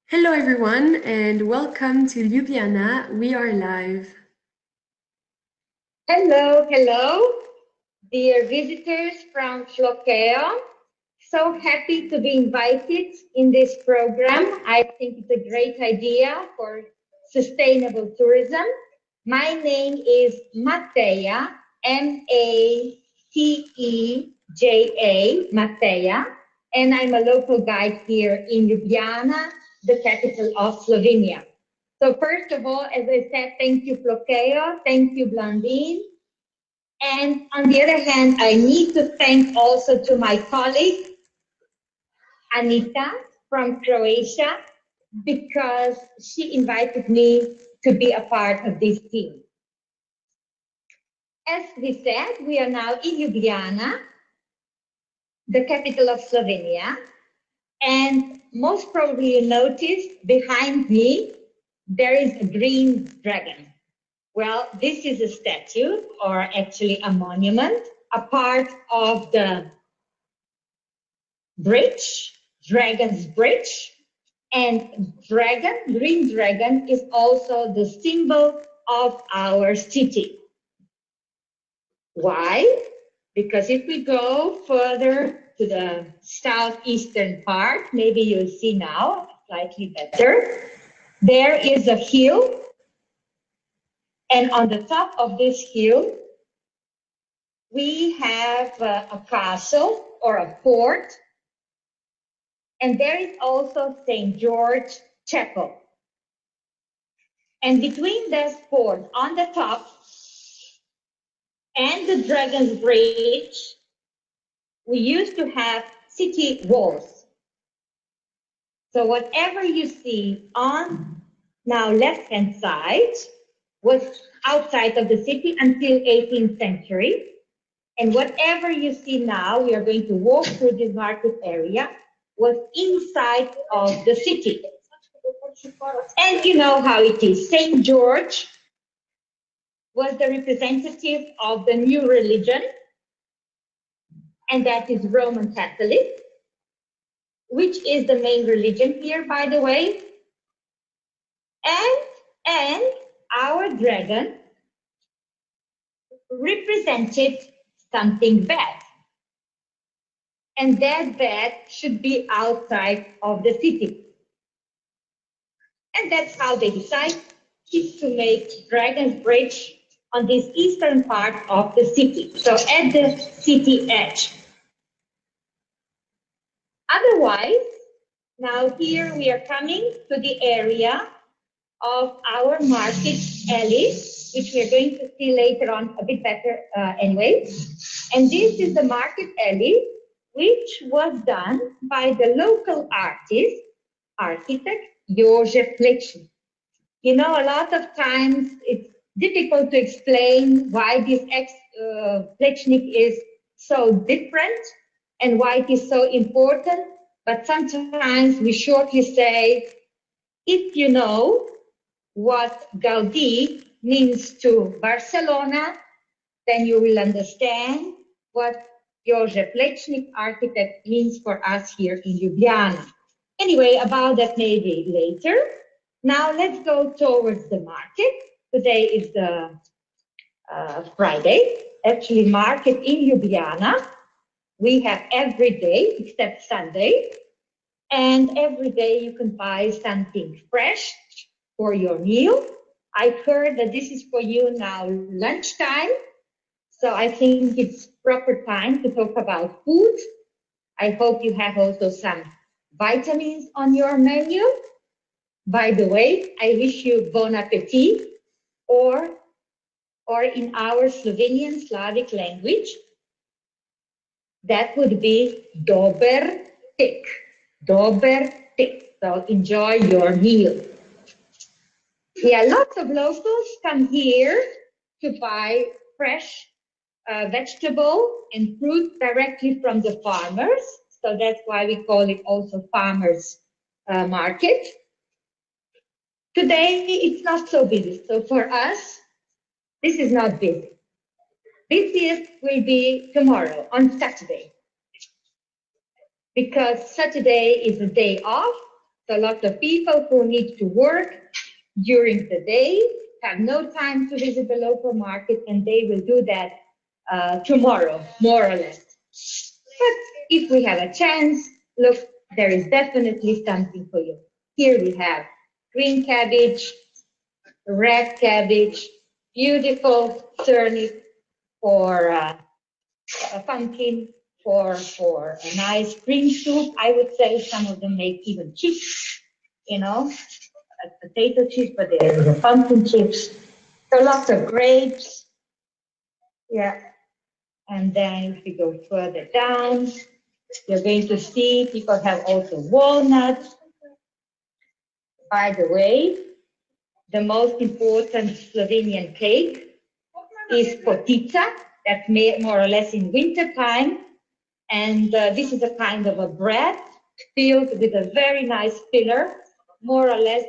Hello, everyone, and welcome to Ljubljana. We are live. Hello, hello, dear visitors from Slovenia. So happy to be invited in this program. I think it's a great idea for sustainable tourism. My name is Mateja, Mateja, Mateja, and I'm a local guide here in Ljubljana, the capital of Slovenia. So first of all, as I said, thank you, Flokeo, thank you, Blondine, and on the other hand, I need to thank also to my colleague, Anita from Croatia, because she invited me to be a part of this team. As we said, we are now in Ljubljana, the capital of Slovenia, and most probably you noticed behind me, there is a green dragon. Well, this is a statue, or actually a monument, a part of the bridge, Dragon's Bridge. And dragon, green dragon, is also the symbol of our city. Why? Because if we go further to the southeastern part, maybe you'll see now, slightly better, there is a hill, and on the top of this hill, we have a castle or a fort, and there is also St. George Chapel. And between this fort on the top and the Dragon's Bridge, we used to have city walls. So whatever you see on now left-hand side was outside of the city until 18th century. And whatever you see now, we are going to walk through this market area, was inside of the city. And you know how it is. St. George was the representative of the new religion, and that is Roman Catholic, which is the main religion here, by the way. And our dragon represented something bad. And that bad should be outside of the city. And that's how they decided to make Dragon's Bridge on this eastern part of the city, so at the city edge. Otherwise, now here we are coming to the area of our market alley, which we are going to see later on a bit better anyway. And this is the market alley, which was done by the local architect, Jože Plečnik. You know, a lot of times it's difficult to explain why this Plečnik is so different and why it is so important, but sometimes we shortly say, if you know what Gaudí means to Barcelona, then you will understand what Jože Plečnik, architect, means for us here in Ljubljana. Anyway, about that maybe later. Now let's go towards the market. Today is the Friday, actually market in Ljubljana. We have every day except Sunday. And every day you can buy something fresh for your meal. I heard that this is for you now lunchtime. So I think it's proper time to talk about food. I hope you have also some vitamins on your menu. By the way, I wish you bon appetit, or in our Slovenian Slavic language, that would be dober tek. Dober tek. So enjoy your meal. Yeah, lots of locals come here to buy fresh vegetable and fruit directly from the farmers. So that's why we call it also farmers market. Today, it's not so busy. So for us, this is not busy. Busiest will be tomorrow, on Saturday. Because Saturday is a day off, So lots of people who need to work during the day have no time to visit the local market, and they will do that tomorrow, more or less. But if we have a chance, look, there is definitely something for you. Here we have green cabbage, red cabbage, beautiful turnip, or a pumpkin, for a nice green soup. I would say some of them make even chips, like potato chips, but there's the pumpkin chips. So lots of grapes, yeah. And then if we go further down, you're going to see people have also walnuts. By the way, the most important Slovenian cake is potica. That's made more or less in winter time. And this is a kind of a bread filled with a very nice filler, more or less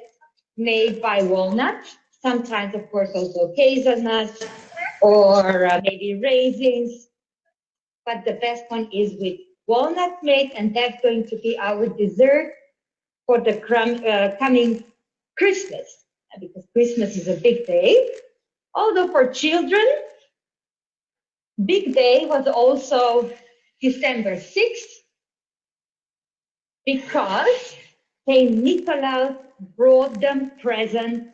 made by walnuts. Sometimes, of course, also hazelnuts or maybe raisins. But the best one is with walnut made, and that's going to be our dessert for the coming Christmas, because Christmas is a big day. Although for children, big day was also December 6th, because Saint Nicholas brought them presents.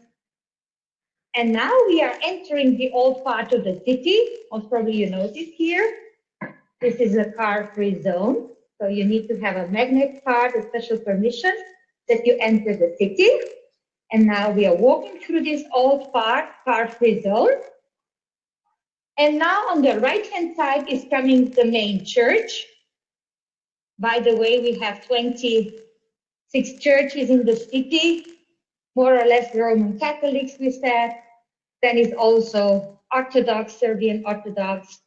And now we are entering the old part of the city. Most probably you notice here, this is a car-free zone. So you need to have a magnet card, a special permission that you enter the city. And now we are walking through this old part, car-free zone. And now on the right-hand side is coming the main church. By the way, we have 26 churches in the city, more or less Roman Catholics, we said. Then is also Orthodox, Serbian Orthodox.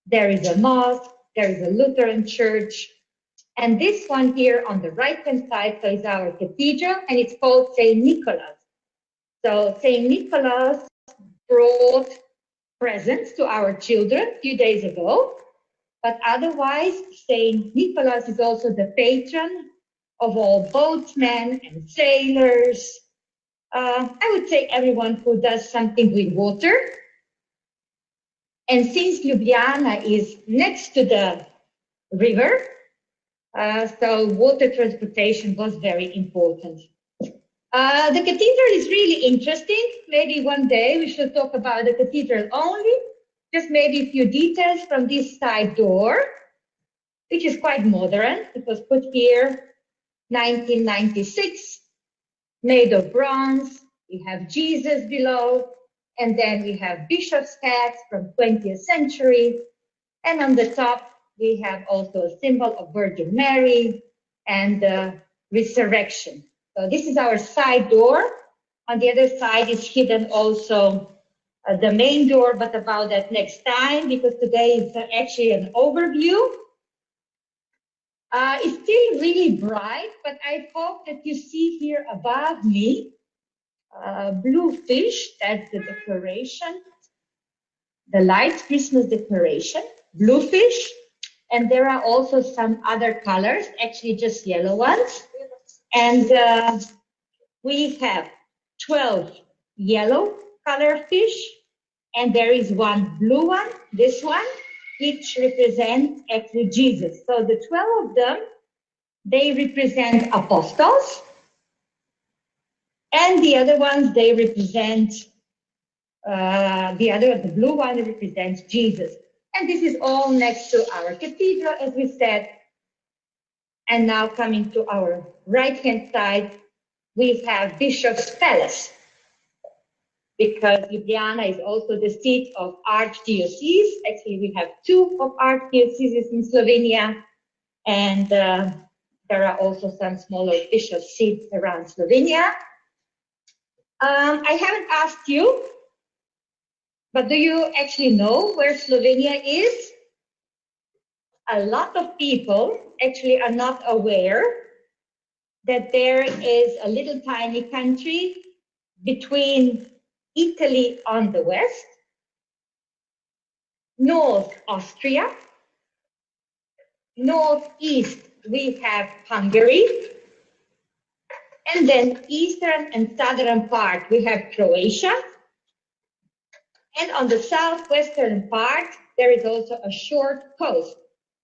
There is a mosque, there is a Lutheran church. And this one here on the right-hand side, so is our cathedral, and it's called Saint Nicholas. So Saint Nicholas brought presents to our children a few days ago. But otherwise, Saint Nicholas is also the patron of all boatmen and sailors. I would say everyone who does something with water. And since Ljubljana is next to the river, so water transportation was very important. The cathedral is really interesting. Maybe one day we should talk about the cathedral only. Just maybe a few details from this side door, which is quite modern. It was put here 1996, made of bronze. We have Jesus below, and then we have bishop's hats from 20th century. And on the top, we have also a symbol of Virgin Mary and the resurrection. So this is our side door. On the other side is hidden also the main door, but about that next time, because today is actually an overview. It's still really bright, but I hope that you see here above me blue fish. That's the decoration, the light Christmas decoration, blue fish. And there are also some other colors, actually just yellow ones. And we have 12 yellow color fish, and there is one blue one, this one, which represents actually Jesus. So the 12 of them, they represent apostles, and the other ones, they represent, the blue one represents Jesus. And this is all next to our cathedral, as we said. And now coming to our right-hand side, we have Bishop's Palace, because Ljubljana is also the seat of archdiocese. Actually, we have 2 of archdioceses in Slovenia, and there are also some smaller bishop seats around Slovenia. I haven't asked you, but do you actually know where Slovenia is? A lot of people actually are not aware that there is a little tiny country between Italy on the west, North Austria, northeast we have Hungary, And then eastern and southern part, we have Croatia. And on the southwestern part, there is also a short coast.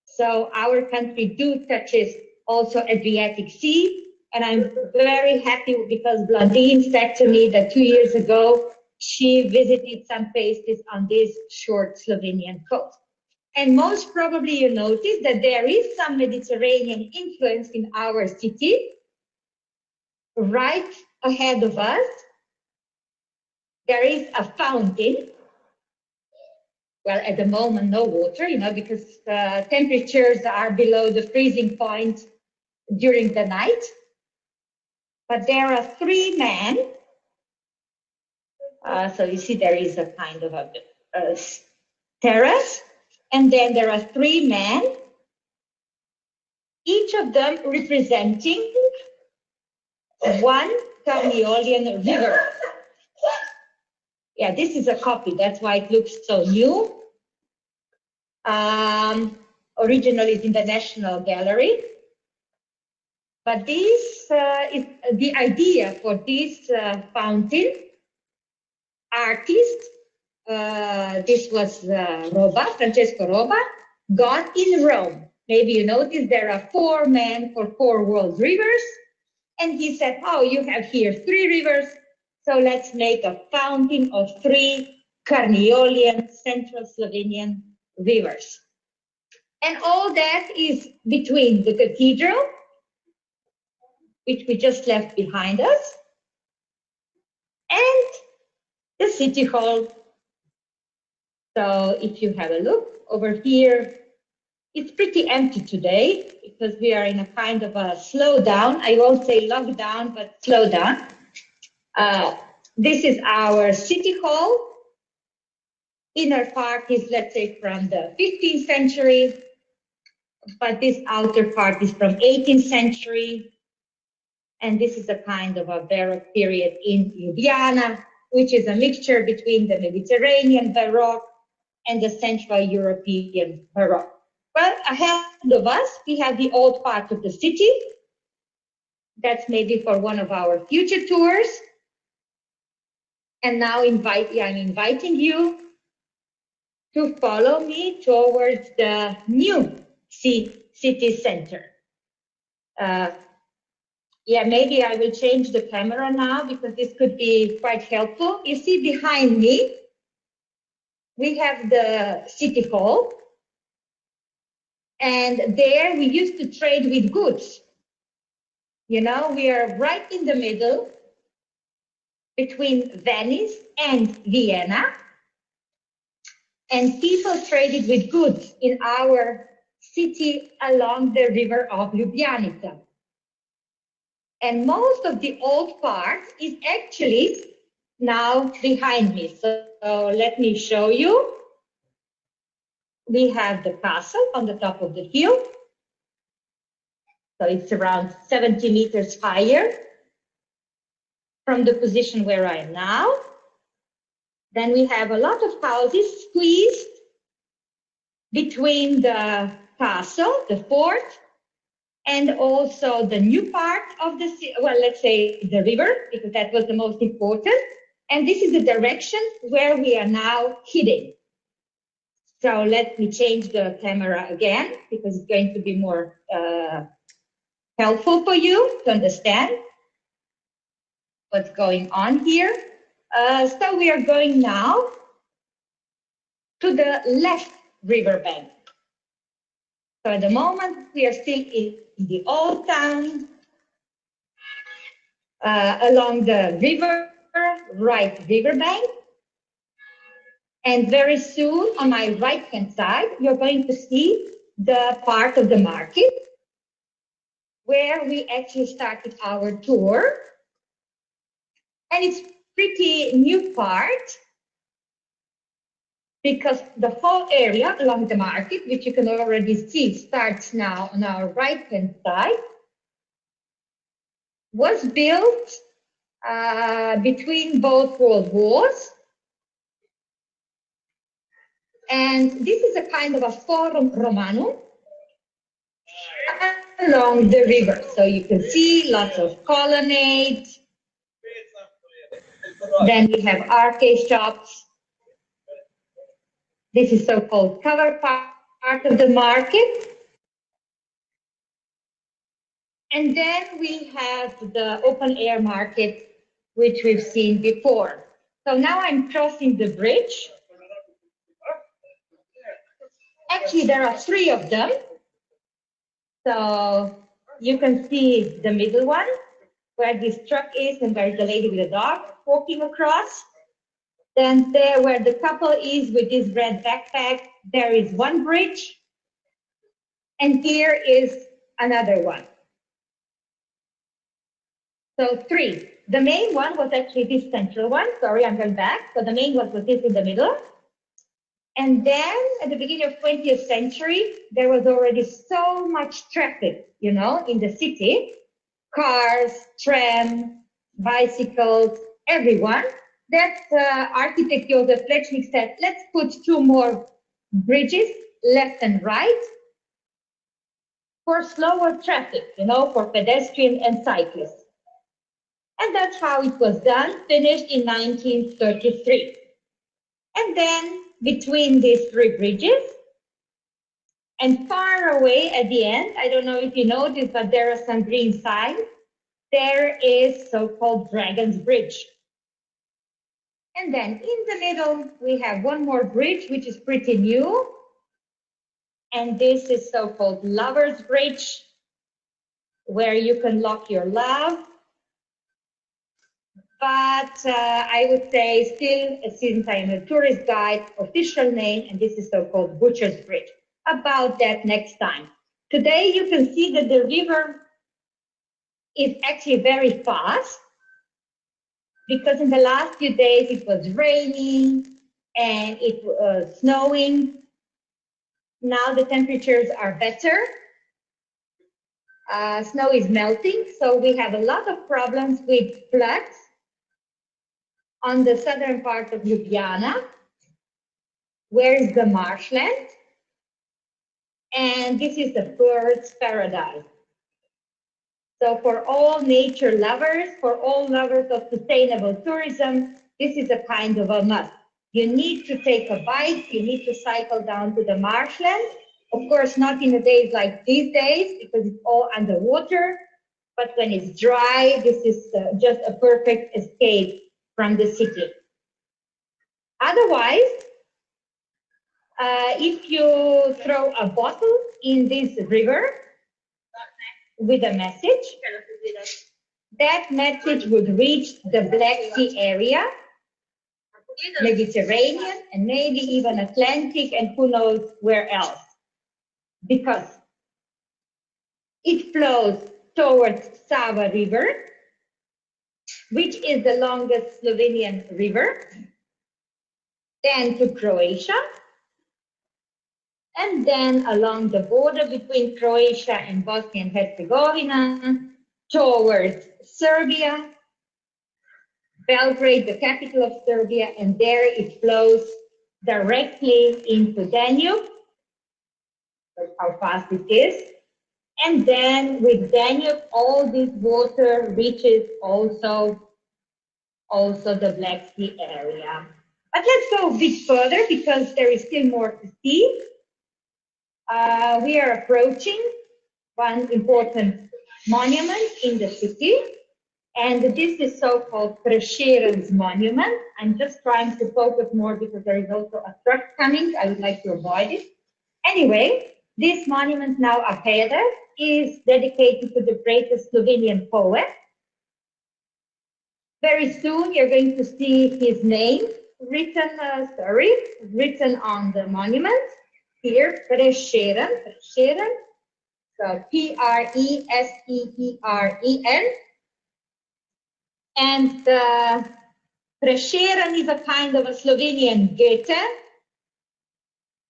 So our country touches also Adriatic Sea. And I'm very happy because Blondine said to me that 2 years ago, she visited some places on this short Slovenian coast. And most probably you notice that there is some Mediterranean influence in our city. Right ahead of us, there is a fountain. Well, at the moment, no water, because temperatures are below the freezing point during the night. But there are 3 men. So you see there is a kind of a terrace. And then there are 3 men, each of them representing one Carniolan river. Yeah, this is a copy. That's why it looks so new. Originally, it's in the National Gallery. But this is the idea for this fountain. Artist, this was Francesco Roba, got in Rome. Maybe you notice there are 4 men for 4 world rivers. And he said, oh, you have here 3 rivers. So let's make a fountain of 3 Carniolian, central Slovenian rivers. And all that is between the cathedral, which we just left behind us, and the city hall. So if you have a look over here, it's pretty empty today because we are in a kind of a slowdown. I won't say lockdown, but slowdown. This is our city hall. Inner part is, let's say, from the 15th century, but this outer part is from 18th century. And this is a kind of a Baroque period in Ljubljana, which is a mixture between the Mediterranean Baroque and the Central European Baroque. Well, ahead of us, we have the old part of the city. That's maybe for one of our future tours. And now I'm inviting you to follow me towards the new city center. Yeah, maybe I will change the camera now because this could be quite helpful. You see behind me, we have the city hall. And there we used to trade with goods. We are right in the middle between Venice and Vienna. And people traded with goods in our city along the river of Ljubljana. And most of the old part is actually now behind me. So let me show you. We have the castle on the top of the hill. So it's around 70 meters higher from the position where I am now. Then we have a lot of houses squeezed between the castle, the fort, and also the new part of the, well, let's say the river, because that was the most important. And this is the direction where we are now heading. So let me change the camera again, because it's going to be more helpful for you to understand what's going on here. So we are going now to the left riverbank. So at the moment, we are still in the old town, along the river, right riverbank. And very soon, on my right-hand side, you're going to see the part of the market where we actually started our tour. And it's pretty new part because the whole area along the market, which you can already see starts now on our right-hand side, was built between both world wars. And this is a kind of a forum romanum. along the river. So you can see lots of colonnades. Then we have arcade shops. This is so-called cover part of the market. And then we have the open air market, which we've seen before. So now I'm crossing the bridge. Actually, there are 3 of them. So you can see the middle one, where this truck is and where the lady with the dog walking across. Then there where the couple is with this red backpack, there is one bridge. And here is another one. So 3. The main one was actually this central one. Sorry, I'm going back. So the main one was this in the middle. And then at the beginning of 20th century, there was already so much traffic, you know, in the city. Cars, tram, bicycles, everyone. That architect Josef Flechnik said, let's put 2 more bridges, left and right, for slower traffic, you know, for pedestrian and cyclists. And that's how it was done, finished in 1933. And then between these 3 bridges, and far away at the end, I don't know if you noticed, but there are some green signs, there is so-called Dragon's Bridge. And then in the middle, we have one more bridge, which is pretty new. And this is so-called Lover's Bridge, where you can lock your love. But I would say still, since I'm a tourist guide, official name, and this is so-called Butcher's Bridge. About that next time. Today, you can see that the river is actually very fast, because in the last few days it was raining and it was snowing. Now the temperatures are better. Snow is melting, so we have a lot of problems with floods on the southern part of Ljubljana, where is the marshland, and this is the bird's paradise. So for all nature lovers, for all lovers of sustainable tourism, this is a kind of a must. You need to take a bike, you need to cycle down to the marshland. Of course, not in the days like these days, because it's all underwater, but when it's dry, this is just a perfect escape from the city. Otherwise, if you throw a bottle in this river with a message, that message would reach the Black Sea area, Mediterranean, and maybe even Atlantic, and who knows where else. Because it flows towards Sava River, which is the longest Slovenian river, then to Croatia, and then along the border between Croatia and Bosnia and Herzegovina, towards Serbia, Belgrade, the capital of Serbia, and there it flows directly into Danube. That's how fast it is. And then with Danube, all this water reaches also the Black Sea area. But let's go a bit further because there is still more to see. We are approaching one important monument in the city, and this is so-called Prešeren's monument. I'm just trying to focus more because there is also a truck coming. I would like to avoid it. Anyway, this monument now ahead of us is dedicated to the greatest Slovenian poet. Very soon you're going to see his name written on the monument. Here, Prešeren, so P-R-E-S-E-E-R-E-N. And Prešeren is a kind of a Slovenian Goethe.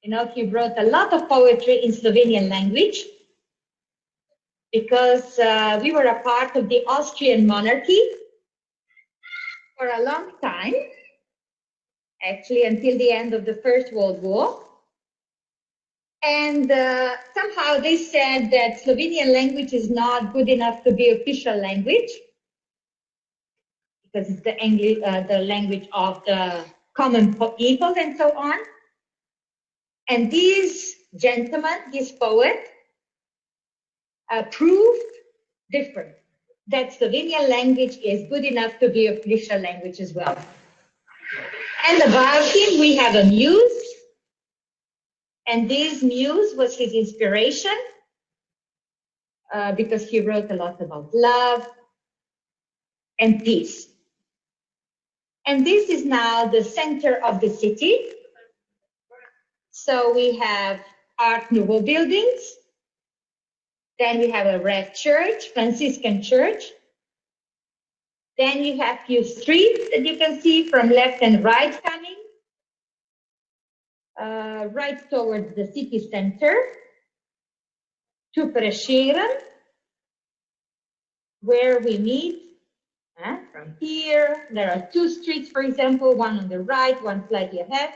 You know, he wrote a lot of poetry in Slovenian language because we were a part of the Austrian monarchy for a long time, actually until the end of the First World War. And somehow they said that Slovenian language is not good enough to be official language because it's the language of the common people and so on. And this gentleman, this poet, proved different, that Slovenian language is good enough to be official language as well. And about him, we have a muse. And this muse was his inspiration because he wrote a lot about love and peace. And this is now the center of the city. So we have Art Nouveau buildings. Then we have a red church, Franciscan church. Then you have few streets that you can see from left and right coming. Right towards the city center to Prešeren, where we meet from here. There are two streets, for example, one on the right, one slightly ahead.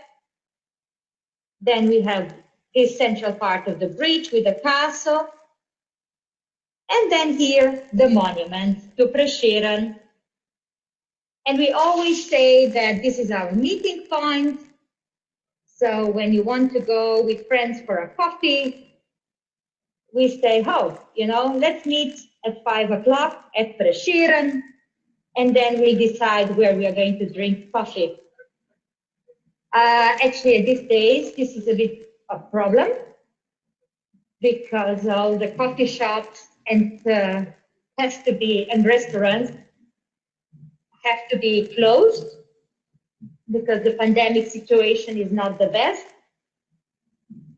Then we have this central part of the bridge with the castle. And then here, the monument to Prešeren. And we always say that this is our meeting point. So when you want to go with friends for a coffee, we say, oh, let's meet at 5 o'clock at Prešeren, and then we decide where we are going to drink coffee. Actually, these days, this is a bit of a problem because all the coffee shops and restaurants have to be closed because the pandemic situation is not the best.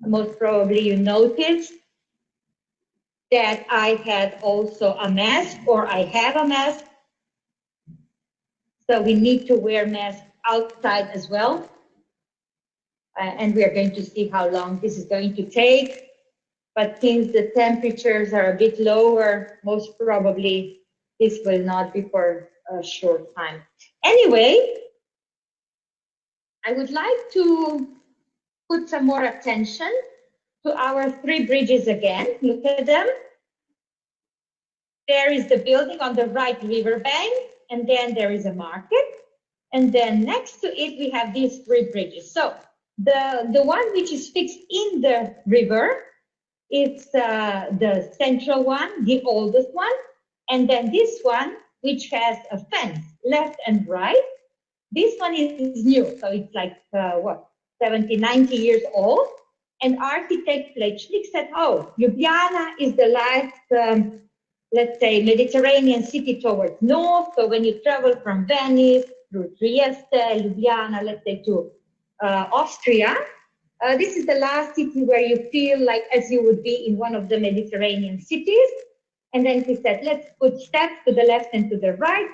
Most probably you noticed that I had also a mask, or I have a mask. So we need to wear masks outside as well. And we are going to see how long this is going to take. But since the temperatures are a bit lower, most probably this will not be for a short time. Anyway, I would like to put some more attention to our three bridges again. Look at them. There is the building on the right riverbank, and then there is a market. And then next to it, we have these three bridges. So the one which is fixed in the river, it's the central one, the oldest one. And then this one, which has a fence left and right. This one is new, so it's like, 70, 90 years old. And architect Plečnik said, oh, Ljubljana is the last, let's say, Mediterranean city towards north. So when you travel from Venice through Trieste, Ljubljana, let's say to Austria, this is the last city where you feel like as you would be in one of the Mediterranean cities. And then he said, let's put steps to the left and to the right.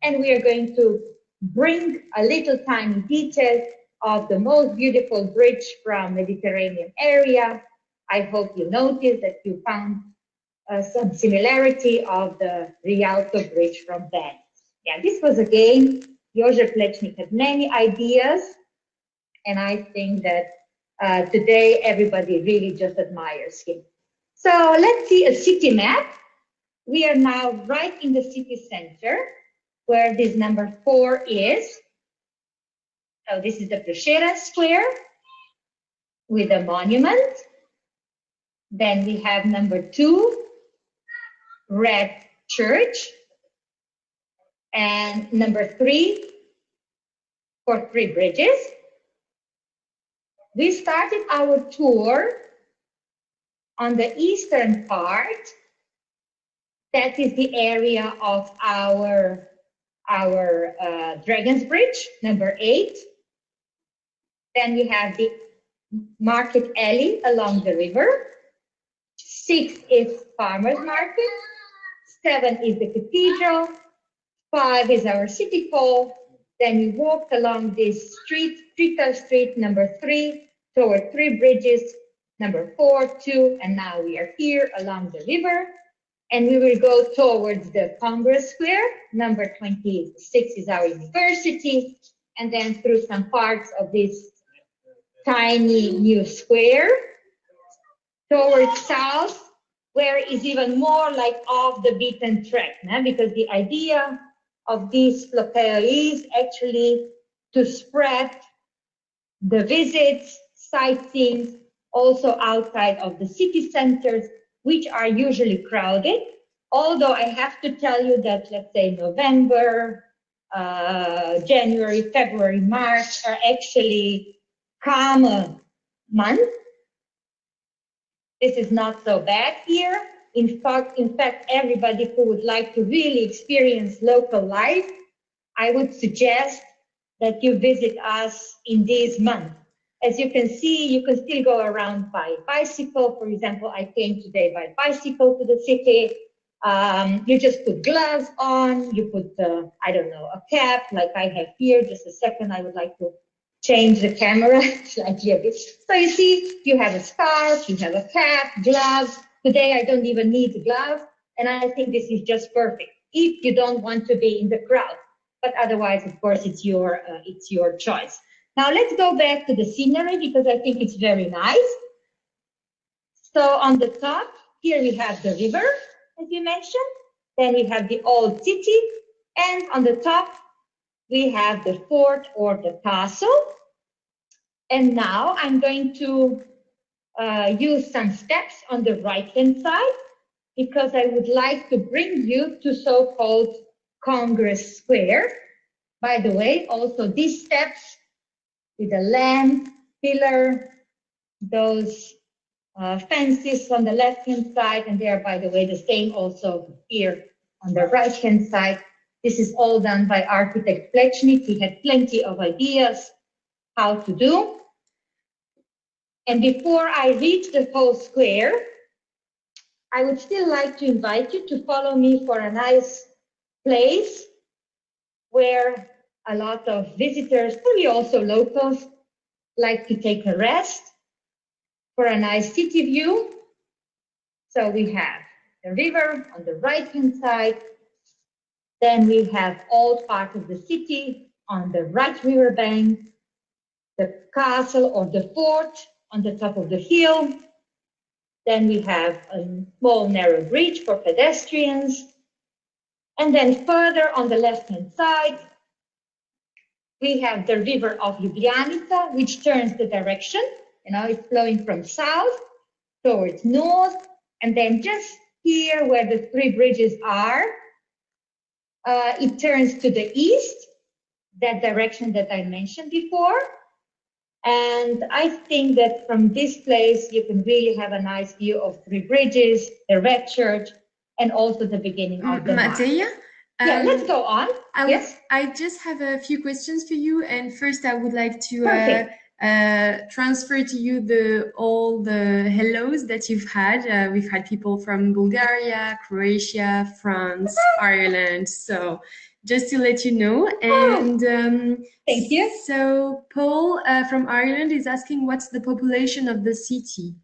And we are going to bring a little tiny detail of the most beautiful bridge from Mediterranean area. I hope you noticed that you found some similarity of the Rialto Bridge from Venice. Yeah, this was again, Jože Plečnik had many ideas, and I think that today everybody really just admires him. So let's see a city map. We are now right in the city center, where this number 4 is. So this is the Prešeren Square with a monument. Then we have number 2, Red Church. And number 3, for 3 bridges. We started our tour on the eastern part. That is the area of our Dragon's Bridge, number 8. Then we have the market alley along the river. 6 is Farmers Market. 7 is the cathedral. 5 is our city hall. Then we walked along this street, Trika Street, number 3, toward 3 bridges, number 4, 2, and now we are here along the river. And we will go towards the Congress Square. Number 26 is our university. And then through some parts of this tiny new square towards south, where it's even more like off the beaten track, because the idea of this flotilla is actually to spread the visits, sightseeing, also outside of the city centers, which are usually crowded. Although I have to tell you that, let's say, November, January, February, March are actually calmer months. This is not so bad here. In fact, everybody who would like to really experience local life, I would suggest that you visit us in these months. As you can see, you can still go around by bicycle. For example, I came today by bicycle to the city. You just put gloves on, you put, I don't know, a cap like I have here. Just a second, I would like to change the camera slightly a bit. So you see, you have a scarf, you have a cap, gloves. Today, I don't even need gloves. And I think this is just perfect if you don't want to be in the crowd. But otherwise, of course, it's your choice. Now let's go back to the scenery because I think it's very nice. So on the top, here we have the river, as you mentioned. Then we have the old city. And on the top, we have the fort or the castle. And now I'm going to use some steps on the right-hand side because I would like to bring you to so-called Congress Square. By the way, also these steps with a lamp, pillar, those fences on the left-hand side, and they are, by the way, the same also here on the right-hand side. This is all done by architect Plečnik. He had plenty of ideas how to do. And before I reach the whole square, I would still like to invite you to follow me for a nice place where a lot of visitors, maybe also locals, like to take a rest for a nice city view. So we have the river on the right-hand side. Then we have all part of the city on the right river bank, the castle or the fort on the top of the hill. Then we have a small narrow bridge for pedestrians. And then further on the left-hand side, we have the river of Ljubljana, which turns the direction. You know, it's flowing from south towards north. And then just here where the three bridges are, it turns to the east, that direction that I mentioned before. And I think that from this place, you can really have a nice view of three bridges, the red church, and also the beginning of the Mateja? Yeah, let's go on. Yes. I just have a few questions for you. And first, I would like to transfer to you all the hellos that you've had. We've had people from Bulgaria, Croatia, France, Ireland. So just to let you know. And thank you. So Paul from Ireland is asking, what's the population of the city?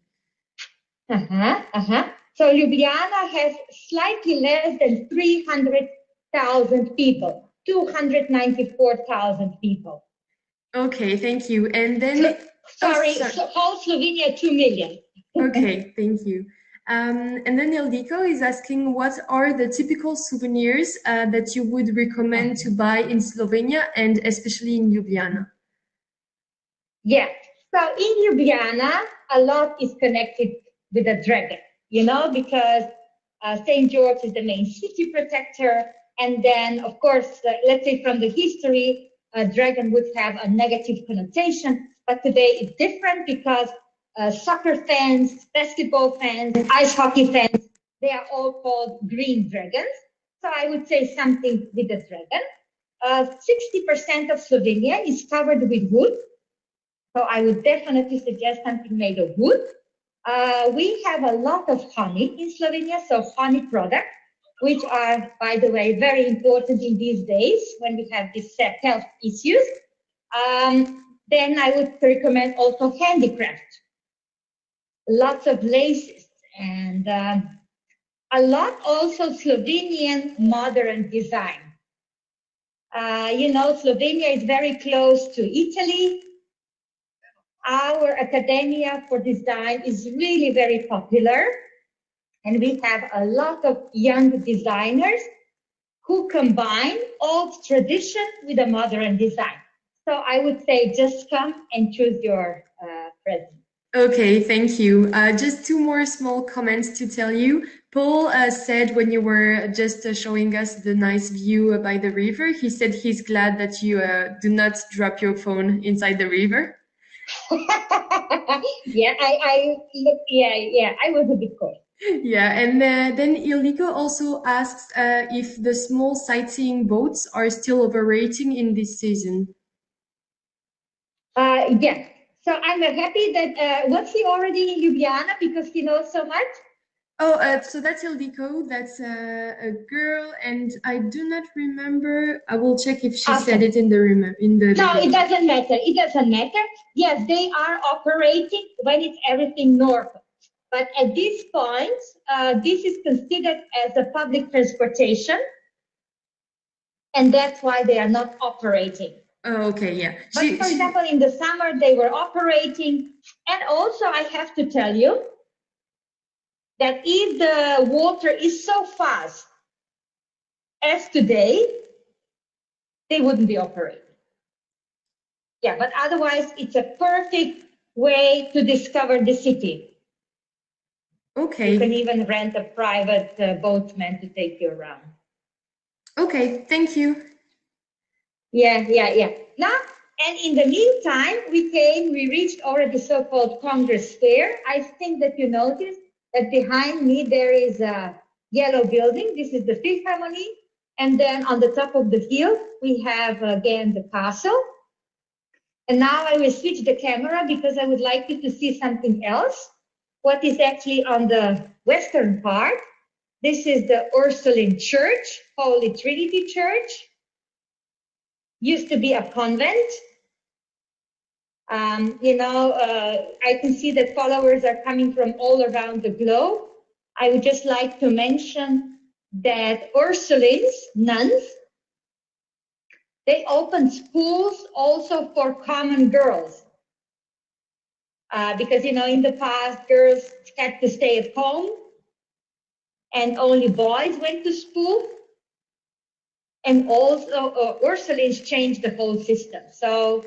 So Ljubljana has slightly less than 300,000 people, 294,000 people. Okay, thank you. And then... Sorry, whole Slovenia, 2 million. Okay, thank you. And then Ildiko is asking, what are the typical souvenirs that you would recommend to buy in Slovenia and especially in Ljubljana? Yeah, so in Ljubljana, a lot is connected with a dragon, you know, because St. George is the main city protector. And then, of course, let's say from the history, a dragon would have a negative connotation. But today it's different because soccer fans, basketball fans, ice hockey fans, they are all called green dragons. So I would say something with the dragon. 60% of Slovenia is covered with wood. So I would definitely suggest something made of wood. We have a lot of honey in Slovenia, so honey products, which are, by the way, very important in these days when we have these health issues. Then I would recommend also handicraft. Lots of laces and a lot also Slovenian modern design. You know, Slovenia is very close to Italy. our Academia for Design is really very popular, and we have a lot of young designers who combine old tradition with a modern design. So I would say just come and choose your present. Okay, thank you. Just two more small comments to tell you. Paul said when you were just showing us the nice view by the river, he said he's glad that you do not drop your phone inside the river. Yeah, I look, yeah, I was a bit cold. Yeah, and then Ildiko also asks if the small sightseeing boats are still operating in this season. Yeah, so I'm happy that, was he already in Ljubljana because he knows so much? Oh, so that's Ildiko. That's a girl, and I do not remember. I will check if she said it in the No, it doesn't matter. It doesn't matter. Yes, they are operating when it's everything normal. But at this point, this is considered as a public transportation, and that's why they are not operating. Oh, okay, yeah. But for example, in the summer, they were operating. And also, I have to tell you that if the water is so fast as today, they wouldn't be operating. Yeah, but otherwise, it's a perfect way to discover the city. Okay. You can even rent a private boatman to take you around. Okay, thank you. Yeah. Now, and in the meantime, we reached already so-called Congress Square. I think that you noticed that behind me there is a yellow building. This is the Philharmonic. And then on the top of the hill, we have again the castle. And now I will switch the camera because I would like you to see something else. What is actually on the western part. This is the Ursuline Church, Holy Trinity Church. Used to be a convent. I can see that followers are coming from all around the globe. I would just like to mention that Ursulines, nuns, they opened schools also for common girls. Because, in the past, girls had to stay at home and only boys went to school. And also Ursulines changed the whole system. So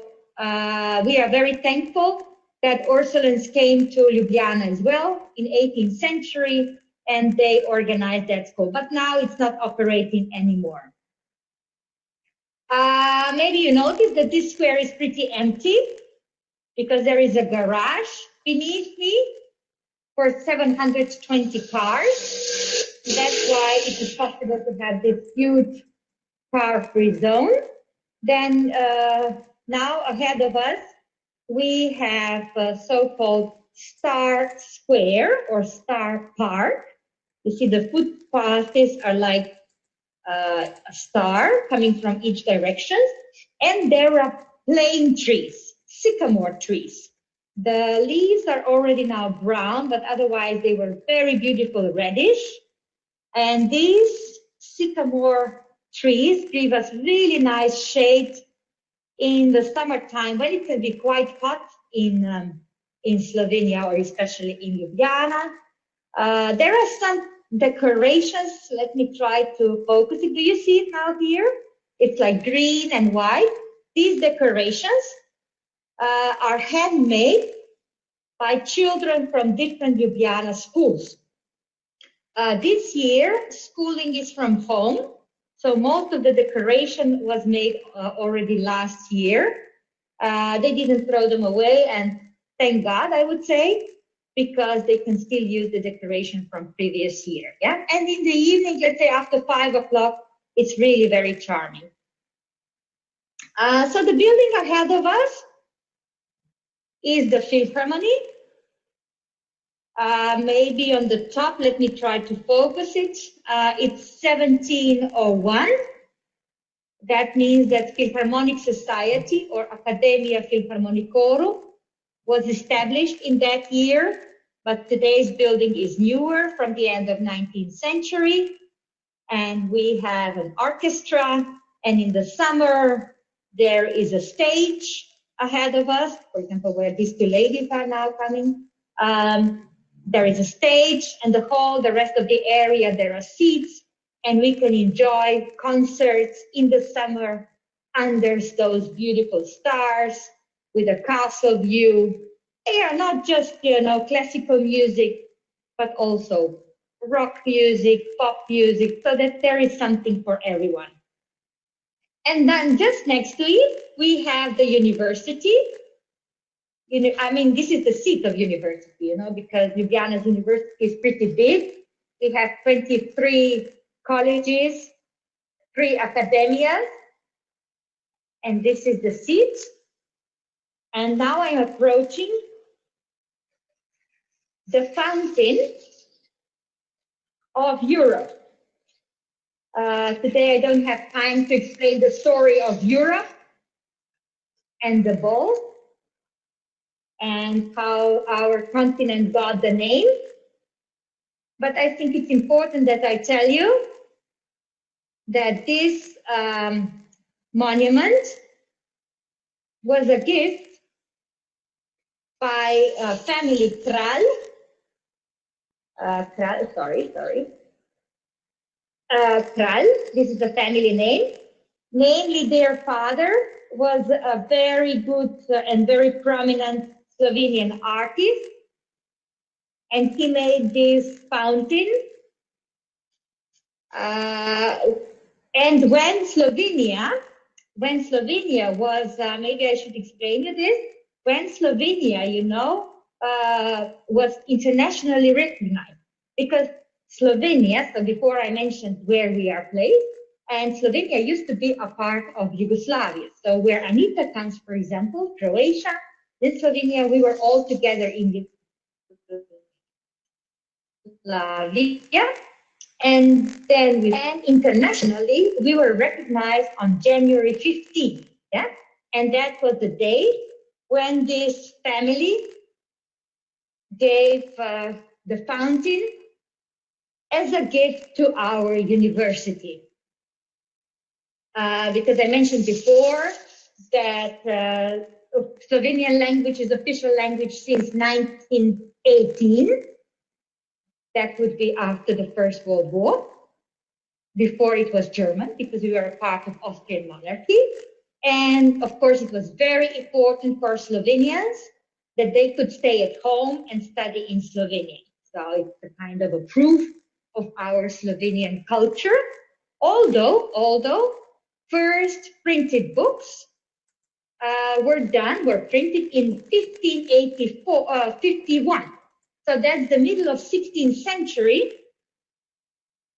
we are very thankful that Ursulines came to Ljubljana as well in 18th century, and they organized that school. But now it's not operating anymore. Maybe you noticed that this square is pretty empty because there is a garage beneath me for 720 cars. That's why it is possible to have this huge car-free zone. Then now ahead of us, we have so-called Star Square or Star Park. You see the footpaths are like a star coming from each direction. And there are plane trees, sycamore trees. The leaves are already now brown, but otherwise they were very beautiful reddish. And these sycamore trees give us really nice shade in the summertime when it can be quite hot in Slovenia or especially in Ljubljana. There are some decorations. Let me try to focus it. Do you see it now here? It's like green and white. These decorations are handmade by children from different Ljubljana schools. This year, schooling is from home. So most of the decoration was made already last year. They didn't throw them away, and thank God, I would say, because they can still use the decoration from previous year. Yeah, and in the evening, let's say after 5 o'clock, it's really very charming. So the building ahead of us is the Philharmonic. Maybe on the top, let me try to focus it. It's 1701. That means that Philharmonic Society or Academia Philharmonicorum was established in that year, but today's building is newer from the end of 19th century. And we have an orchestra, and in the summer, there is a stage ahead of us, for example, where these two ladies are now coming. There is a stage and the hall, the rest of the area, there are seats, and we can enjoy concerts in the summer under those beautiful stars with a castle view. They are not just, classical music, but also rock music, pop music, so that there is something for everyone. And then just next to it, we have the university. This is the seat of university, because Ljubljana's university is pretty big. We have 23 colleges, 3 academias, and this is the seat. And now I'm approaching the fountain of Europe. Today I don't have time to explain the story of Europe and the ball and how our continent got the name. But I think it's important that I tell you that this monument was a gift by family Kralj. Kralj, this is the family name. Namely, their father was a very good and very prominent Slovenian artist, and he made this fountain. And when Slovenia was, maybe I should explain you this, when Slovenia, was internationally recognized, because Slovenia, so before I mentioned where we are placed, and Slovenia used to be a part of Yugoslavia. So where Anita comes, for example, Croatia, then Slovenia, we were all together in Yugoslavia. And then internationally, we were recognized on January 15th. Yeah? And that was the day when this family gave the fountain as a gift to our university. Because I mentioned before that Slovenian language is official language since 1918. That would be after the First World War. Before it was German, because we were a part of Austrian monarchy. And of course, it was very important for Slovenians that they could stay at home and study in Slovenian. So it's a kind of a proof of our Slovenian culture. Although first printed books were printed in 1551. So that's the middle of 16th century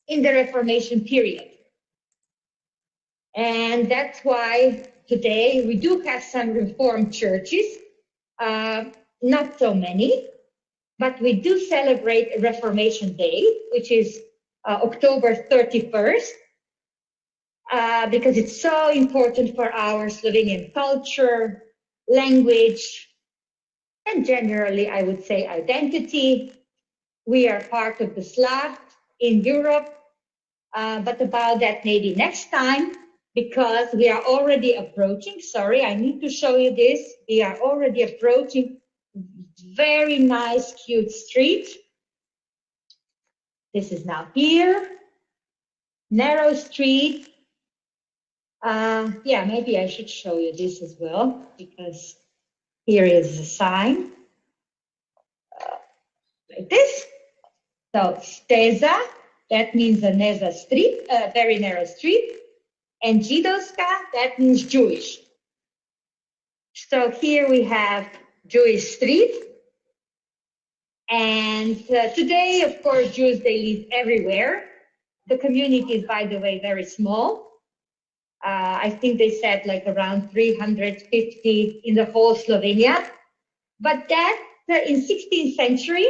in the Reformation period. And that's why today we do have some Reformed churches, not so many, but we do celebrate Reformation Day, which is October 31st, because it's so important for our Slovenian culture, language, and generally, I would say, identity. We are part of the Slav in Europe, but about that maybe next time, because we are already approaching, sorry, I need to show you this. We are already approaching very nice, cute street. This is now here, narrow street. Yeah, maybe I should show you this as well, because here is a sign like this. So Steza, that means a Neza street, a very narrow street. And Židovska, that means Jewish. So here we have Jewish street. And today, of course, Jews, they live everywhere. The community is, by the way, very small. I think they said like around 350 in the whole Slovenia. But that, in 16th century,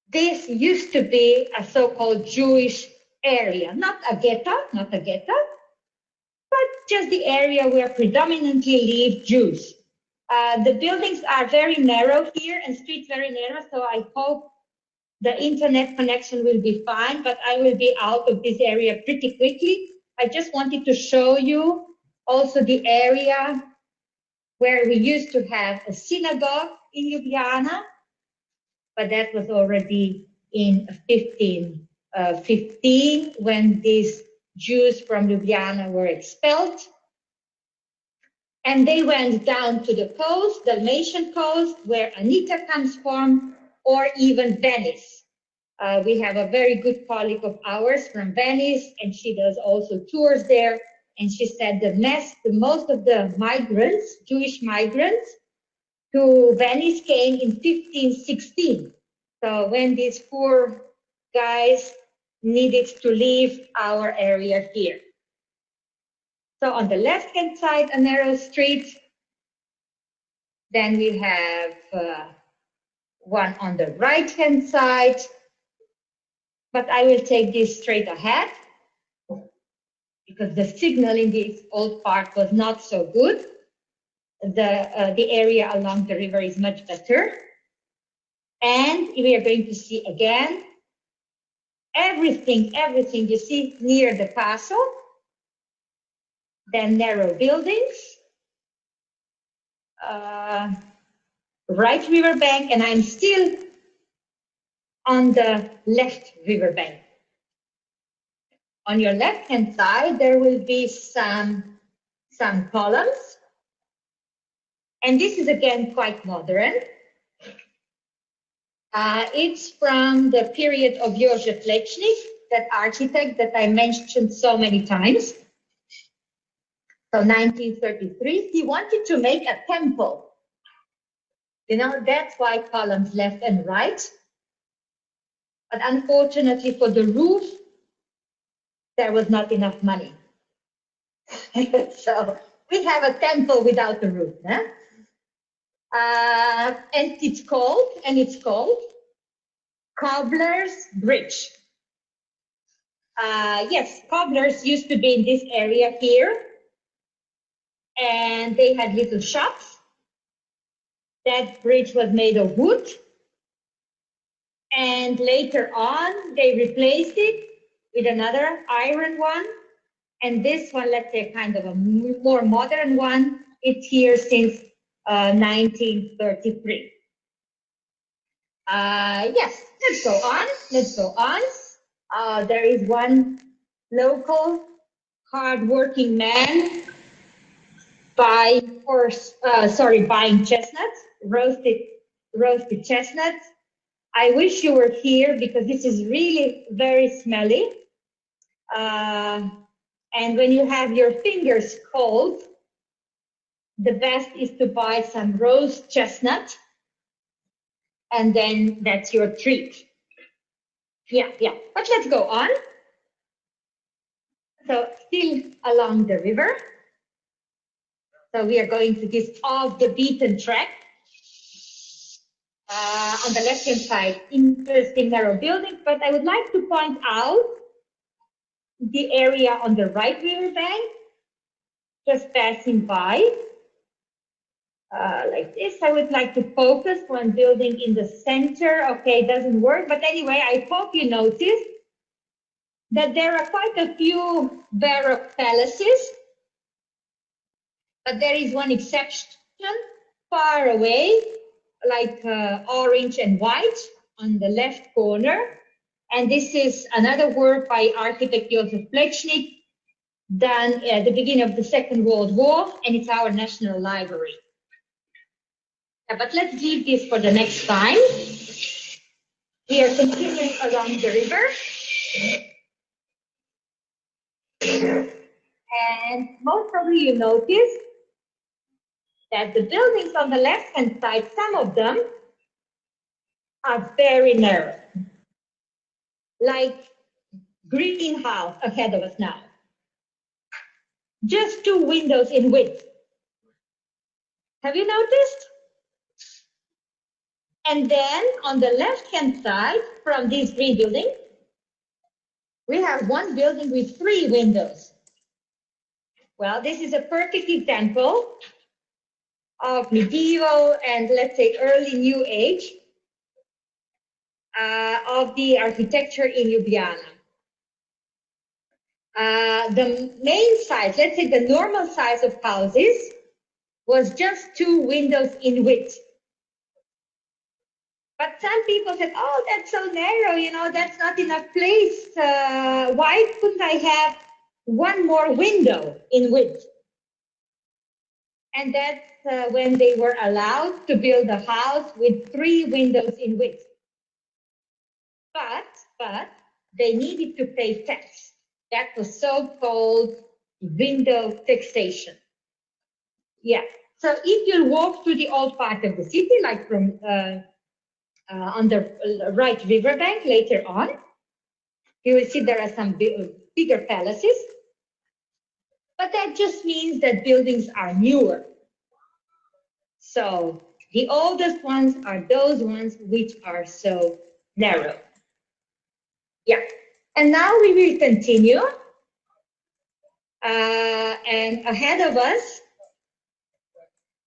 this used to be a so-called Jewish area, not a ghetto, but just the area where predominantly live Jews. The buildings are very narrow here and streets very narrow, so I hope the internet connection will be fine, but I will be out of this area pretty quickly. I just wanted to show you also the area where we used to have a synagogue in Ljubljana, but that was already in 1515 when these Jews from Ljubljana were expelled. And they went down to the coast, the Dalmatian coast, where Anita comes from, or even Venice. We have a very good colleague of ours from Venice, and she does also tours there. And she said the most of the migrants, Jewish migrants, to Venice came in 1516. So when these poor guys needed to leave our area here. So on the left-hand side, a narrow street. Then we have one on the right-hand side. But I will take this straight ahead because the signal in this old part was not so good. The area along the river is much better. And we are going to see again everything you see near the castle. Then narrow buildings, right riverbank, and I'm still on the left riverbank. On your left-hand side, there will be some columns. And this is again quite modern. It's from the period of József Plečnik, that architect that I mentioned so many times. So 1933, he wanted to make a temple. You know, that's why columns left and right. But unfortunately for the roof, there was not enough money. So we have a temple without a roof. Huh? And it's called Cobbler's Bridge. Yes, cobblers used to be in this area here. And they had little shops. That bridge was made of wood. And later on, they replaced it with another iron one. And this one, let's say kind of a more modern one, it's here since 1933. Yes, let's go on. There is one local hard-working man buying chestnuts, roasted chestnuts. I wish you were here because this is really very smelly. And when you have your fingers cold, the best is to buy some roast chestnut, and then that's your treat. Yeah. But let's go on. So still along the river. So we are going to this off the beaten track. On the left-hand side, interesting narrow buildings, but I would like to point out the area on the right river bank, just passing by, like this. I would like to focus one building in the center. Okay, it doesn't work, but anyway, I hope you noticed that there are quite a few Baroque palaces, but there is one exception far away, like orange and white on the left corner. And this is another work by architect József Plečnik, done at the beginning of the Second World War, and it's our national library. But let's leave this for the next time. We are continuing along the river. And most probably you notice that the buildings on the left-hand side, some of them are very narrow, like greenhouse ahead of us now. Just 2 windows in width. Have you noticed? And then on the left-hand side from this green building, we have one building with 3 windows. Well, this is a perfect example of medieval and, let's say, early New Age of the architecture in Ljubljana. The main size, let's say the normal size of houses, was just 2 windows in width. But some people said, oh, that's so narrow, you know, that's not enough place. Why couldn't I have 1 more window in width? And that's when they were allowed to build a house with 3 windows in width. But they needed to pay tax. That was so-called window taxation. Yeah. So if you walk through the old part of the city, like from on the right riverbank later on, you will see there are some bigger palaces. But that just means that buildings are newer. So the oldest ones are those ones which are so narrow. Yeah. And now we will continue. And ahead of us,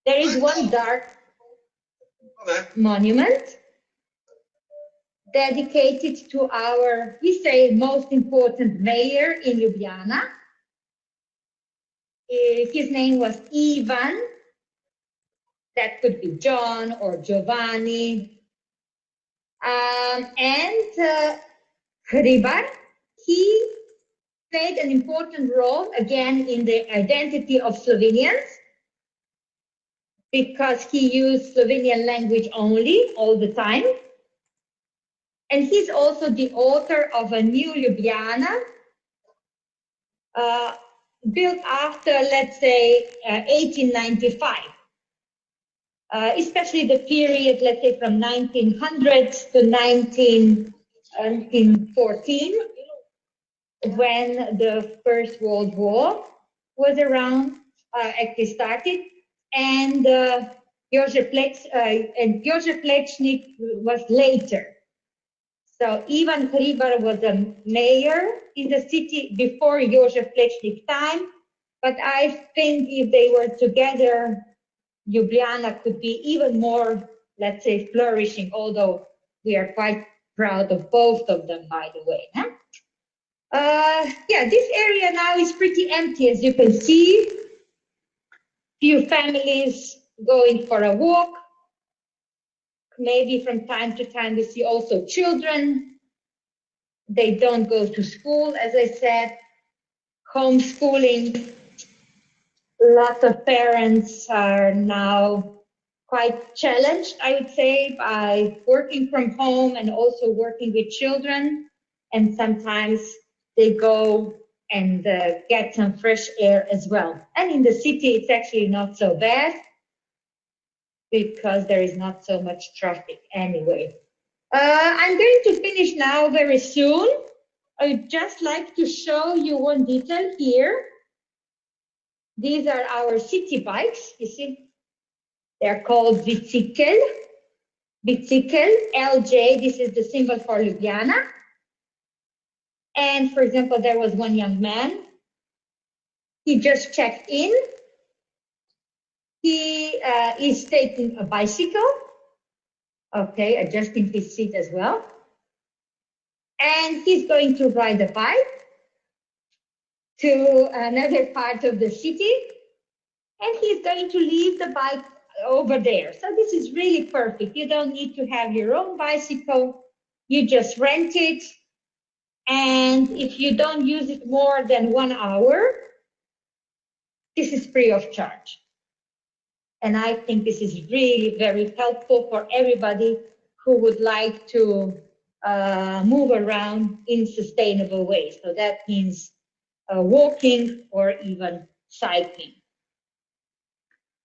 there is one dark monument dedicated to our, we say, most important mayor in Ljubljana. His name was Ivan. That could be John or Giovanni. And Hribar, he played an important role, again, in the identity of Slovenians, because he used Slovenian language only, all the time. And he's also the author of a new Ljubljana, built after, let's say, 1895. Especially the period, let's say, from 1900 to 1914, when the First World War was around, actually started, and Jože Plečnik was later. So Ivan Hribar was a mayor in the city before Jože Plečnik time, but I think if they were together, Ljubljana could be even more, let's say, flourishing, although we are quite proud of both of them, by the way. Huh? Yeah, this area now is pretty empty, as you can see. Few families going for a walk. Maybe from time to time we see also children. They don't go to school, as I said. Homeschooling. Lots of parents are now quite challenged, I would say, by working from home and also working with children. And sometimes they go and get some fresh air as well. And in the city, it's actually not so bad because there is not so much traffic anyway. I'm going to finish now very soon. I would just like to show you one detail here. These are our city bikes, you see. They're called bicikl. Bicikl, LJ, this is the symbol for Ljubljana. And for example, there was one young man. He just checked in. He is taking a bicycle. Okay, adjusting his seat as well. And he's going to ride a bike to another part of the city. And he's going to leave the bike over there. So this is really perfect. You don't need to have your own bicycle. You just rent it. And if you don't use it more than 1 hour, this is free of charge. And I think this is really very helpful for everybody who would like to move around in sustainable ways. So that means walking or even cycling.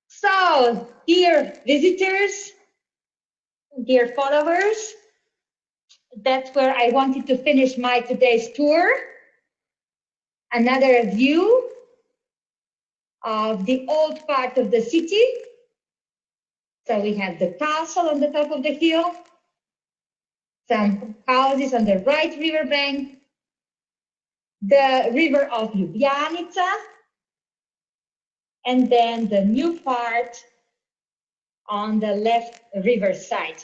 So, dear visitors, dear followers, that's where I wanted to finish my today's tour. Another view of the old part of the city. So we have the castle on the top of the hill, some houses on the right riverbank, the river of Ljubljanica, and then the new part on the left river side.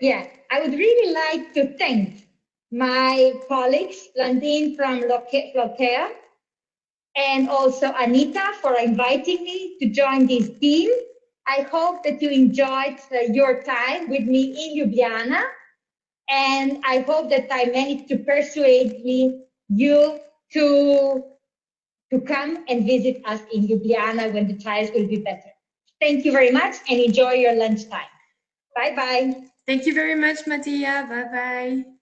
Yeah, I would really like to thank my colleagues, Landine from Mateja, and also Anita for inviting me to join this team. I hope that you enjoyed your time with me in Ljubljana, and I hope that I managed to persuade you to come and visit us in Ljubljana when the times will be better. Thank you very much and enjoy your lunchtime. Bye-bye. Thank you very much, Mateja. Bye-bye.